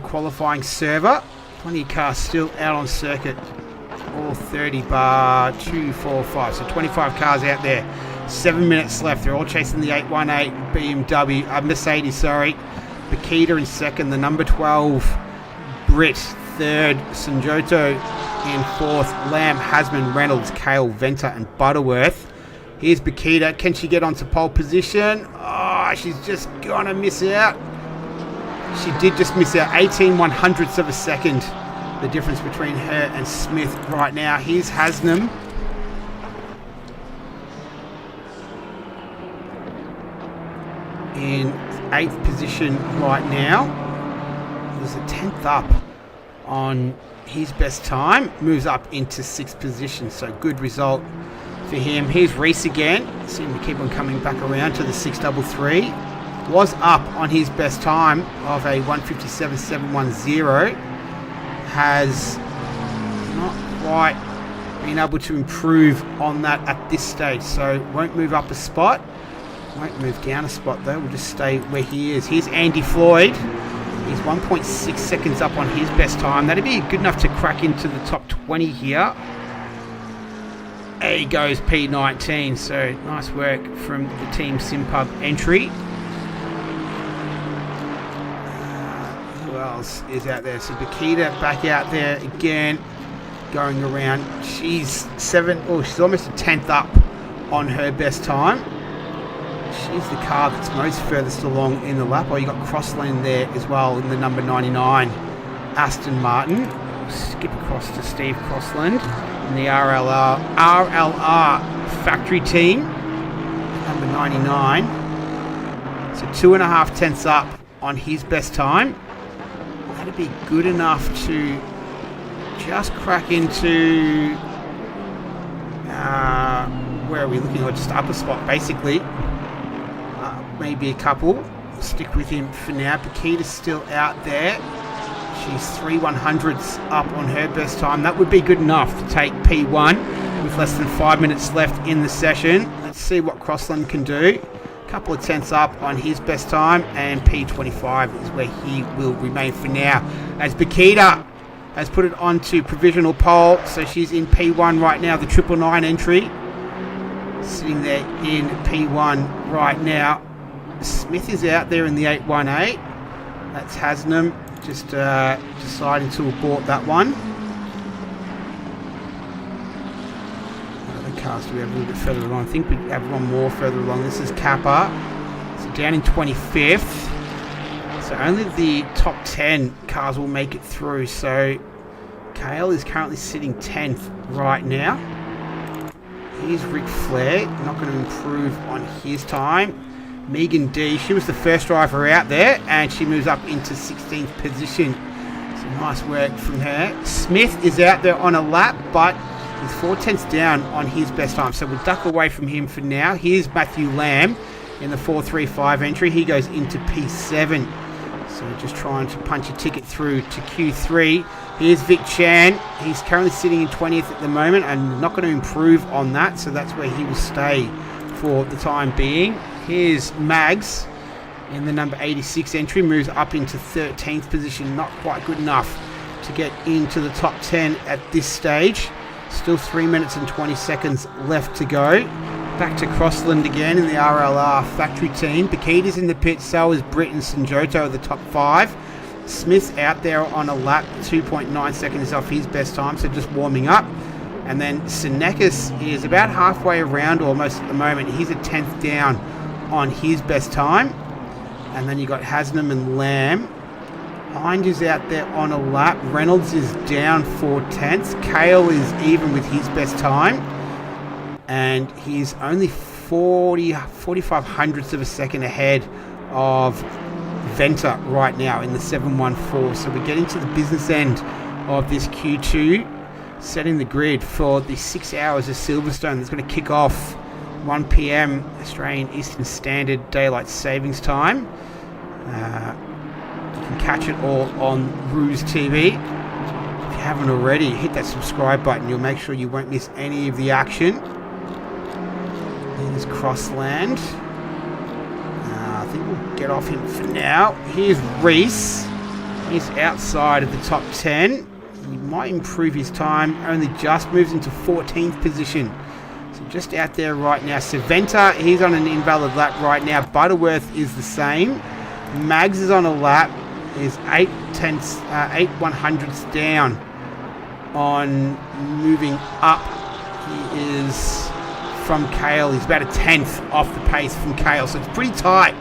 qualifying server. Plenty of cars still out on circuit. All 30 bar 2, 4, 5. So 25 cars out there. 7 minutes left. They're all chasing the 818 BMW, Mercedes, sorry. Bakita in second. The number 12, Britt. Third, Sanjoto in fourth. Lamb, Hasman, Reynolds, Kale, Venter, and Butterworth. Here's Bakita. Can she get onto pole position? Oh, she's just gonna miss out. She did just miss out. 18/100ths of a second. The difference between her and Smith right now. Here's Hasnam. In 8th position right now. There's a 10th up on his best time. Moves up into 6th position. So good result for him. Here's Reese again. Seem to keep on coming back around to the 633. Was up on his best time of a 157.710. Has not quite been able to improve on that at this stage. So won't move up a spot. Won't move down a spot though. We'll just stay where he is. Here's Andy Floyd. He's 1.6 seconds up on his best time. That'd be good enough to crack into the top 20 here. There he goes, P19. So nice work from the Team Simpub entry. Who else is out there? So Bakita back out there again, going around. She's she's almost a 10th up on her best time. She's the car that's most furthest along in the lap. Oh, you got Crossland there as well in the number 99, Aston Martin. Skip across to Steve Crossland in the RLR factory team, number 99. So 2.5 tenths up on his best time. That'd be good enough to just crack into where are we looking? Or just upper spot basically. Maybe a couple. We'll stick with him for now. Bakita's still out there. She's 3/100ths up on her best time. That would be good enough to take P1 with less than 5 minutes left in the session. Let's see what Crossland can do. A couple of tenths up on his best time, and P25 is where he will remain for now. As Bakita has put it onto provisional pole, so she's in P1 right now, the 999 entry. Sitting there in P1 right now. Smith is out there in the 818. That's Hasnam just deciding to abort that one. What other cars do we have a little bit further along? I think we have one more further along. This is Kappa. So down in 25th. So only the top 10 cars will make it through. So Kale is currently sitting 10th right now. Here's Ric Flair. Not going to improve on his time. Megan D, she was the first driver out there, and she moves up into 16th position. So nice work from her. Smith is out there on a lap, but he's 4 tenths down on his best time. So we'll duck away from him for now. Here's Matthew Lamb in the 435 entry. He goes into P7. So just trying to punch a ticket through to Q3. Here's Vic Chan. He's currently sitting in 20th at the moment and not going to improve on that. So that's where he will stay for the time being. Here's Mags in the number 86 entry, moves up into 13th position. Not quite good enough to get into the top 10 at this stage. Still 3 minutes and 20 seconds left to go. Back to Crossland again in the RLR factory team. Bakita's in the pit, so is Britt and Sanjoto at the top 5. Smith's out there on a lap, 2.9 seconds off his best time, so just warming up. And then Senekis is about halfway around almost at the moment. He's a 10th down on his best time. And then you got Hasnam and Lamb. Hind is out there on a lap. Reynolds is down 4 tenths. Kale is even with his best time. And he's only 45 hundredths of a second ahead of Venter right now in the 714. So we're getting to the business end of this Q2, setting the grid for the 6 hours of Silverstone that's going to kick off 1 p.m. Australian Eastern Standard Daylight Savings Time. You can catch it all on Aaes TV. If you haven't already, hit that subscribe button. You'll make sure you won't miss any of the action. Here's Crossland. I think we'll get off him for now. Here's Reese. He's outside of the top 10. He might improve his time. Only just moves into 14th position. So just out there right now. Saventa, he's on an invalid lap right now. Butterworth is the same. Mags is on a lap. Is 8 100ths down on moving up. He is from Kale. He's about a 10th off the pace from Kale. So it's pretty tight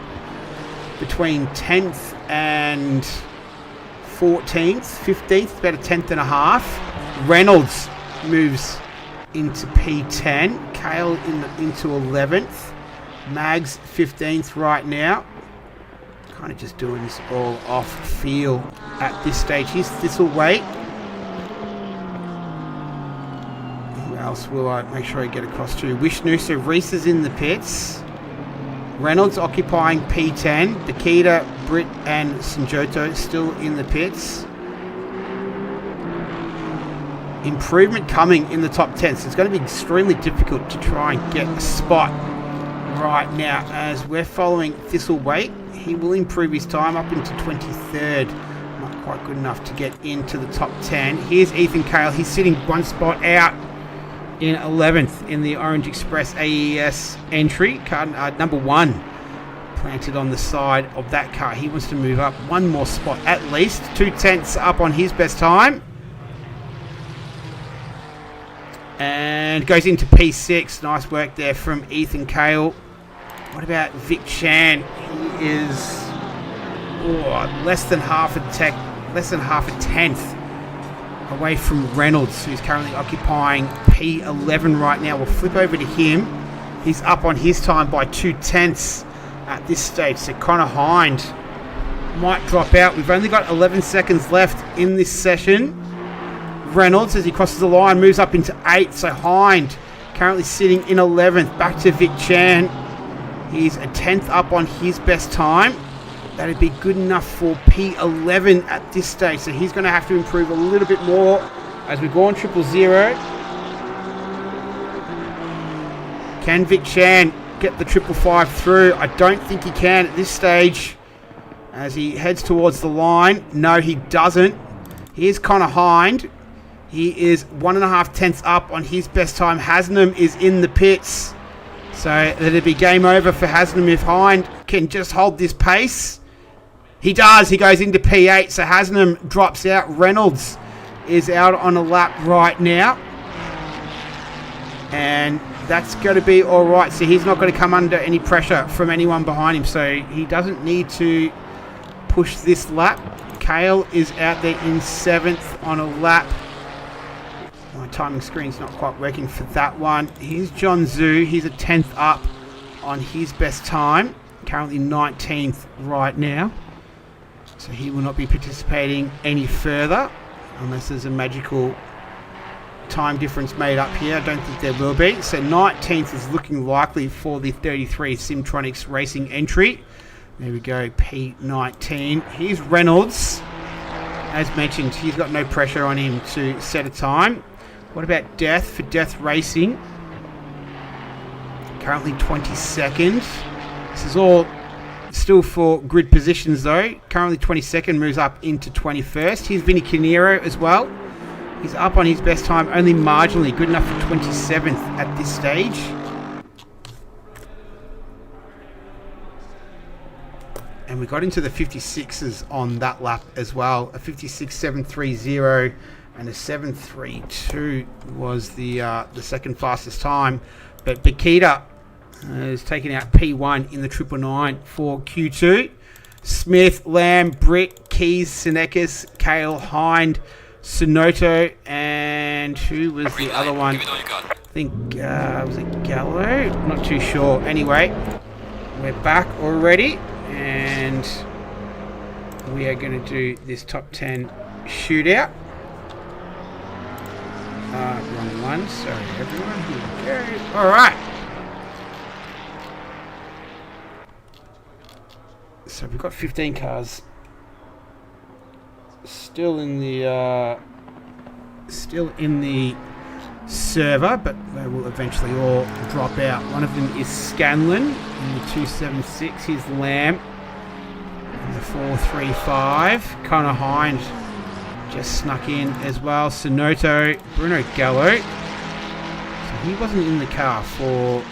between 10th and 14th, 15th, about a 10th and a half. Reynolds moves into P10. Kale into 11th. Mags 15th right now. Kind of just doing this all off feel at this stage. Here's Thistleweight. Who else will I make sure I get across to? Vishnu. So Reese is in the pits. Reynolds occupying P10. Bakita, Britt and Sanjoto still in the pits. Improvement coming in the top 10. So it's going to be extremely difficult to try and get a spot right now as we're following Thistleweight. He will improve his time up into 23rd. Not quite good enough to get into the top 10. Here's Ethan Kale. He's sitting one spot out in 11th in the Orange Express AES entry. Car number 1 planted on the side of that car. He wants to move up one more spot at least. 2/10 up on his best time. And goes into P6. Nice work there from Ethan Kale. What about Vic Chan? He is less than half a tenth away from Reynolds, who's currently occupying P11 right now. We'll flip over to him. He's up on his time by 2/10 at this stage. So Connor Hind might drop out. We've only got 11 seconds left in this session. Reynolds, as he crosses the line, moves up into 8th. So Hind currently sitting in 11th. Back to Vic Chan. He's a 10th up on his best time. That'd be good enough for P11 at this stage. So he's going to have to improve a little bit more as we go on 000. Can Vic Chan get the 555 through? I don't think he can at this stage as he heads towards the line. No, he doesn't. Here's Connor Hind. He is 1.5 tenths up on his best time. Hasnam is in the pits. So it'll be game over for Haslam if Hind can just hold this pace. He does. He goes into P8. So Haslam drops out. Reynolds is out on a lap right now. And that's going to be all right. So he's not going to come under any pressure from anyone behind him. So he doesn't need to push this lap. Kale is out there in 7th on a lap. My timing screen's not quite working for that one. Here's John Zhu. He's a 10th up on his best time. Currently 19th right now. So he will not be participating any further unless there's a magical time difference made up here. I don't think there will be. So 19th is looking likely for the 33 Simtronics Racing entry. There we go, P19. Here's Reynolds. As mentioned, he's got no pressure on him to set a time. What about Death for Death Racing? Currently 22nd. This is all still for grid positions though. Currently 22nd, moves up into 21st. Here's Vinny Canero as well. He's up on his best time, only marginally. Good enough for 27th at this stage. And we got into the 56s on that lap as well. A 56.730 and a 7.32 was the second fastest time. But Bakita is taking out P1 in the 999 for Q2. Smith, Lamb, Britt, Keys, Senekis, Kale, Hind, Sonoto, and who was the other one? I think, was it Gallo? Not too sure. Anyway, we're back already. And we are going to do this top 10 shootout. Wrong one. Sorry, everyone. Here we go. All right. So we've got 15 cars still in the server, but they will eventually all drop out. One of them is Scanlon in the 276. Here's Lamb in the 435. Connor Hind just snuck in as well. Sonoto, Bruno Gallo. So he wasn't in the car for the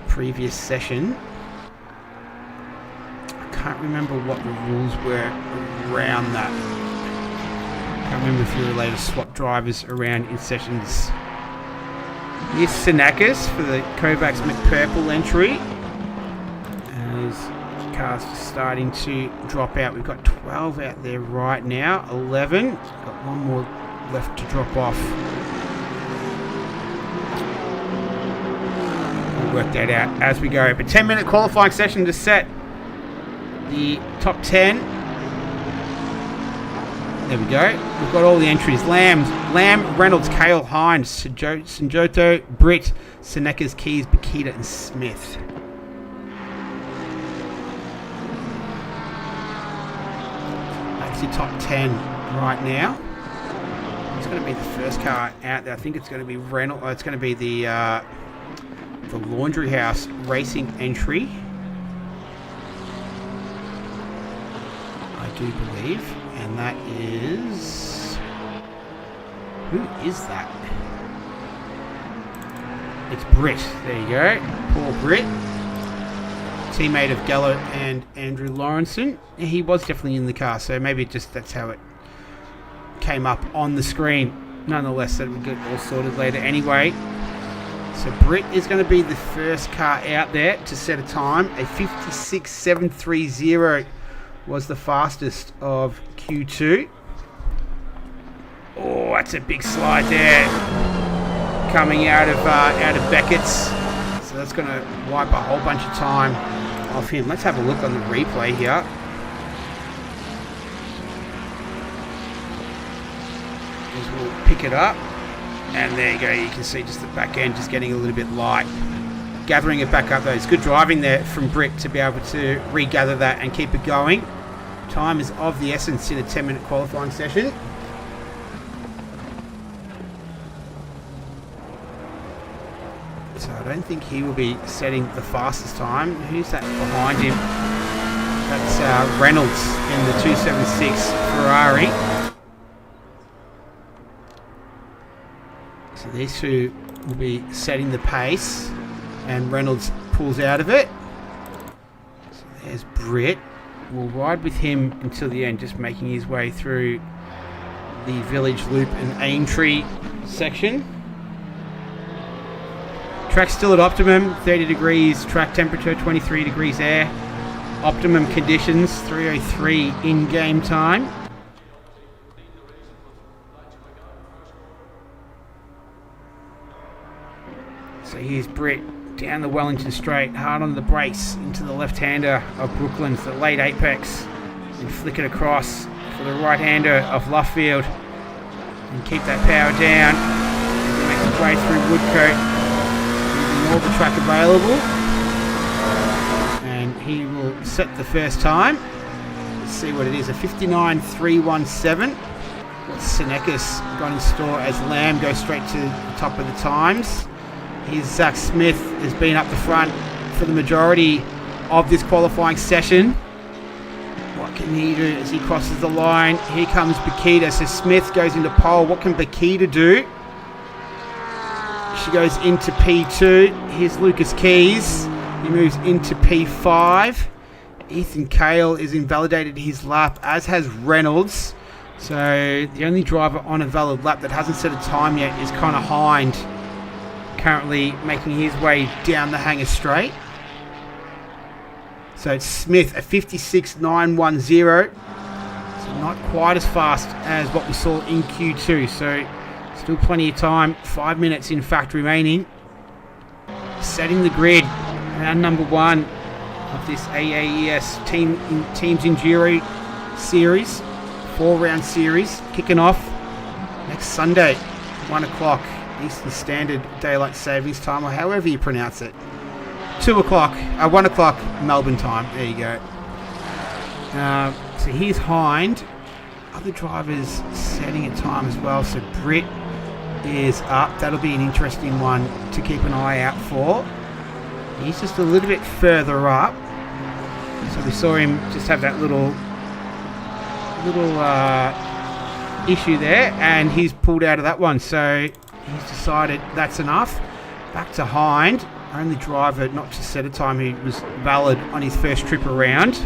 previous session. I can't remember what the rules were around that. I can't remember if you were allowed to swap drivers around in sessions. Here's Sinakis for the Kovacs McPurple entry. And his car's just starting to drop out. We've got 12 out there right now. 11. Got one more left to drop off. We'll work that out as we go. But 10-minute qualifying session to set the top 10. There we go. We've got all the entries. Lamb, Reynolds, Kale, Hines, Sanjoto, Britt, Seneca's, Keys, Bakita, and Smith. That's your top 10 right now. It's going to be the first car out there. I think it's going to be Reynolds. It's going to be the Laundry House Racing entry. I do believe. And that is... Who is that? It's Britt. There you go. Poor Britt. Teammate of Gallo and Andrew Lawrenson. He was definitely in the car, so maybe just that's how it came up on the screen. Nonetheless, that will get all sorted later anyway. So Britt is going to be the first car out there to set a time. A 56.730 was the fastest of Q2. Oh, that's a big slide there, coming out of Beckett's. So that's going to wipe a whole bunch of time off him. Let's have a look on the replay here. We'll pick it up, and there you go. You can see just the back end just getting a little bit light. Gathering it back up though. It's good driving there from Britt to be able to regather that and keep it going. Time is of the essence in a 10-minute qualifying session. So I don't think he will be setting the fastest time. Who's that behind him? That's Reynolds in the 276 Ferrari. So these two will be setting the pace, and Reynolds pulls out of it. So there's Britt. We'll ride with him until the end, just making his way through the Village Loop and Aintree section. Track's still at optimum, 30 degrees track temperature, 23 degrees air. Optimum conditions, 3:03 in-game time. So here's Britt down the Wellington straight, hard on the brakes into the left-hander of Brooklands, the late apex, and flick it across for the right-hander of Luffield, and keep that power down as he makes his way through Woodcote, using all the track available, and he will set the first time. Let's see what it is, a 59.317. What Senekis got in store as Lamb goes straight to the top of the times. Here's Zach Smith, has been up the front for the majority of this qualifying session. What can he do as he crosses the line? Here comes Bakita. So Smith goes into pole. What can Bakita do? She goes into P2. Here's Lucas Keys. He moves into P5. Ethan Cale is invalidated his lap, as has Reynolds. So the only driver on a valid lap that hasn't set a time yet is Connor Hind, currently making his way down the hangar straight. So it's Smith, a 56.910. So not quite as fast as what we saw in Q2. So still plenty of time. 5 minutes in fact remaining. Setting the grid. Round number 1 of this AAES Teams Enduro series. 4-round series. Kicking off next Sunday, 1 o'clock. Eastern Standard Daylight Savings Time, or however you pronounce it. 1 o'clock Melbourne time. There you go. So here's Hind. Other drivers setting a time as well. So Britt is up. That'll be an interesting one to keep an eye out for. He's just a little bit further up. So we saw him just have that little issue there, and he's pulled out of that one. So he's decided that's enough. Back to Hind. Only driver not to set a time who was valid on his first trip around.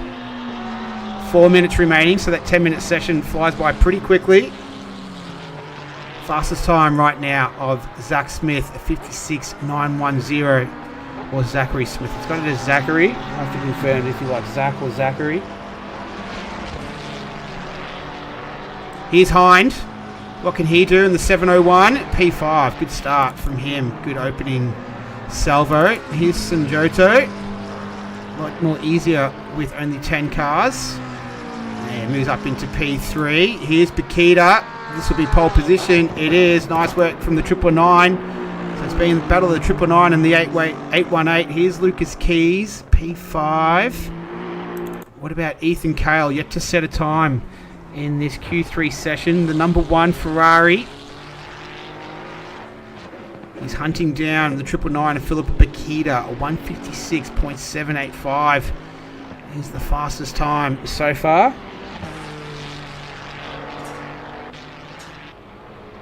4 minutes remaining, so that 10-minute session flies by pretty quickly. Fastest time right now of Zach Smith, a 56.910, or Zachary Smith. It's got it as Zachary. I have to confirm if you like Zach or Zachary. Here's Hind. What can he do in the 7:01? P5. Good start from him. Good opening salvo. Here's Sanjoto. A lot more easier with only 10 cars. And moves up into P3. Here's Bakita. This will be pole position. It is. Nice work from the 999. So it's been the battle of the 999 and the 818. Here's Lucas Keys. P5. What about Ethan Cale? Yet to set a time in this Q3 session. The number 1 Ferrari. He's hunting down the 999 of Philip Bakita, a 156.785 is the fastest time so far.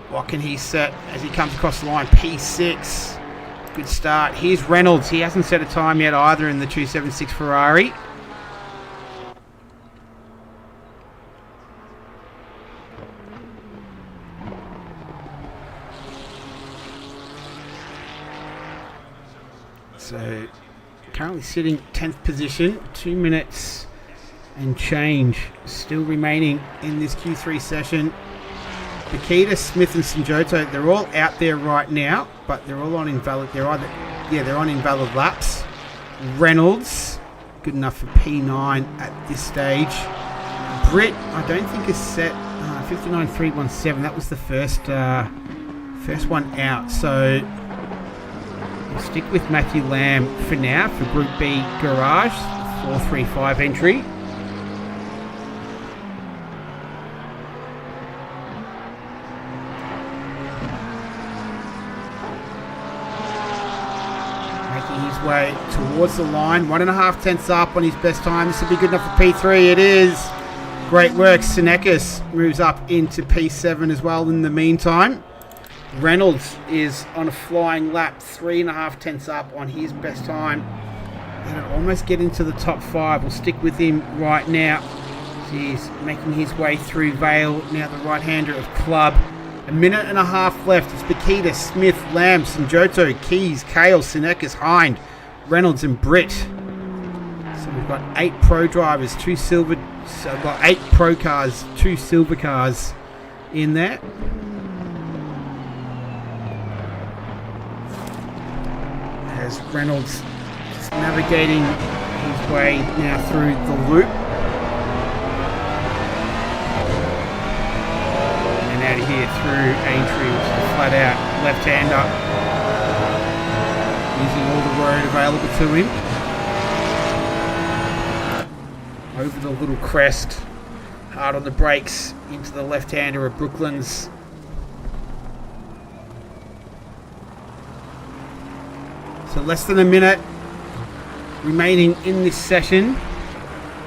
What can he set as he comes across the line? P6. Good start. Here's Reynolds. He hasn't set a time yet either in the 276 Ferrari. So currently sitting 10th position, 2 minutes and change still remaining in this Q3 session. Bakita, Smith and Sanjoto, they're all out there right now, but they're all on invalid. They're on invalid laps. Reynolds, good enough for P9 at this stage. Britt, I don't think is set 59.317. That was the first one out. So we'll stick with Matthew Lamb for now for Group B Garage, 435 entry. Making his way towards the line, 1.5 tenths up on his best time. This will be good enough for P3. It is. Great work. Senekis moves up into P7 as well in the meantime. Reynolds is on a flying lap, 3.5 tenths up on his best time. That'll almost get into the top 5. We'll stick with him right now. He's making his way through Vale, now the right-hander of Club. 1.5 minutes left. It's Bakita, Smith, Lamb, Sanjoto, Keys, Cale, Senekis, Hind, Reynolds and Britt. So we've got 8 pro drivers, 2 silver. So we've got 8 pro cars, 2 silver cars in there. As Reynolds just navigating his way now through the loop. And out of here through Aintree, which is a flat out left-hander. Using all the road available to him. Over the little crest. Hard on the brakes into the left-hander of Brooklands. So less than a minute remaining in this session.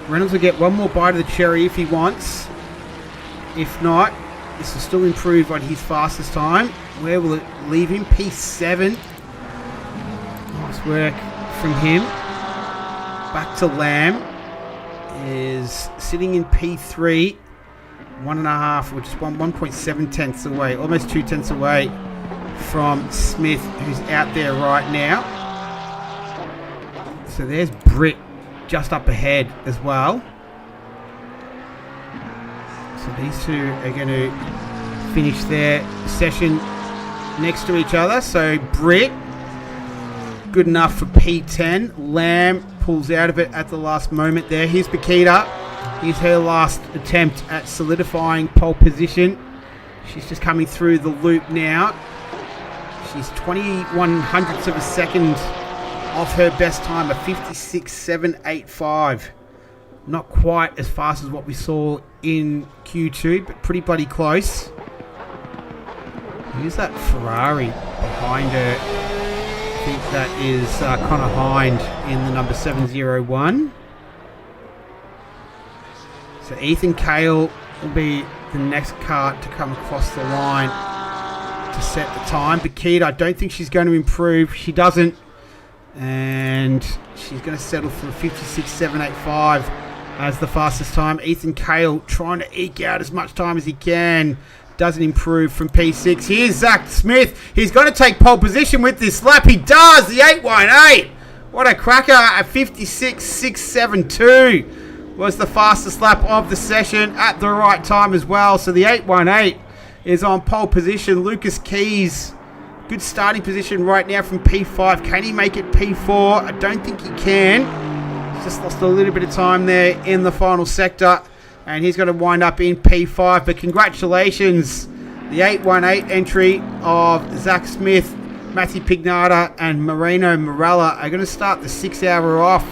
Reynolds will get one more bite of the cherry if he wants. If not, this will still improve on his fastest time. Where will it leave him? P7. Nice work from him. Back to Lamb. Is sitting in P3. 1.5, which is 1.7 tenths away. Almost 2 tenths away from Smith, who's out there right now. So there's Britt just up ahead as well. So these two are going to finish their session next to each other. So Britt, good enough for P10. Lamb pulls out of it at the last moment there. Here's Bakita. Here's her last attempt at solidifying pole position. She's just coming through the loop now. She's 21 hundredths of a second of her best time, a 56.785. Not quite as fast as what we saw in Q2, but pretty bloody close. Who's that Ferrari behind her? I think that is Connor Hind in the number 701. So Ethan Cale will be the next car to come across the line to set the time. Bakita, I don't think she's going to improve. She doesn't. And she's going to settle for 56.785 as the fastest time. Ethan Cale trying to eke out as much time as he can. Doesn't improve from P6. Here's Zach Smith. He's going to take pole position with this lap. He does. The 818. What a cracker. At 56.672 was the fastest lap of the session at the right time as well. So the 818 is on pole position. Lucas Keys, good starting position right now from P5. Can he make it P4? I don't think he can. He's just lost a little bit of time there in the final sector. And he's going to wind up in P5. But congratulations. The 818 entry of Zach Smith, Matthew Pignata, and Marino Morella are going to start the 6 hour off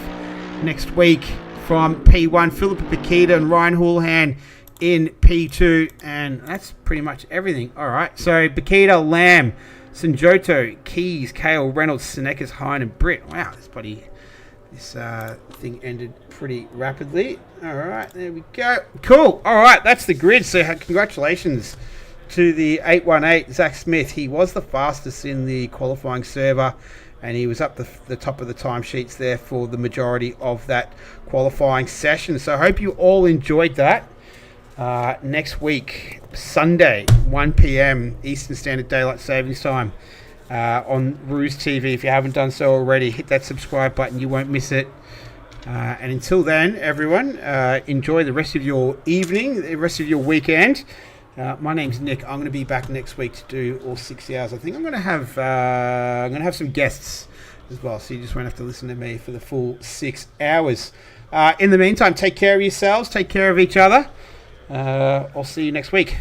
next week from P1. Philippa Bakita and Ryan Houlihan in P2. And that's pretty much everything. All right. So Bakita, Lamb, Sanjoto, Keys, Cale, Reynolds, Senecas, Hine, and Britt. Wow, this thing ended pretty rapidly. All right, there we go. Cool. All right, that's the grid. So congratulations to the 818, Zach Smith. He was the fastest in the qualifying server, and he was up the top of the timesheets there for the majority of that qualifying session. So I hope you all enjoyed that. Next week, Sunday, 1 p.m. Eastern Standard Daylight Savings Time on Aaes TV. If you haven't done so already, hit that subscribe button. You won't miss it. And until then, everyone, enjoy the rest of your evening, the rest of your weekend. My name's Nick. I'm going to be back next week to do all 6 hours. I think I'm going to have some guests as well, so you just won't have to listen to me for the full 6 hours. In the meantime, take care of yourselves, take care of each other. I'll see you next week. Bye.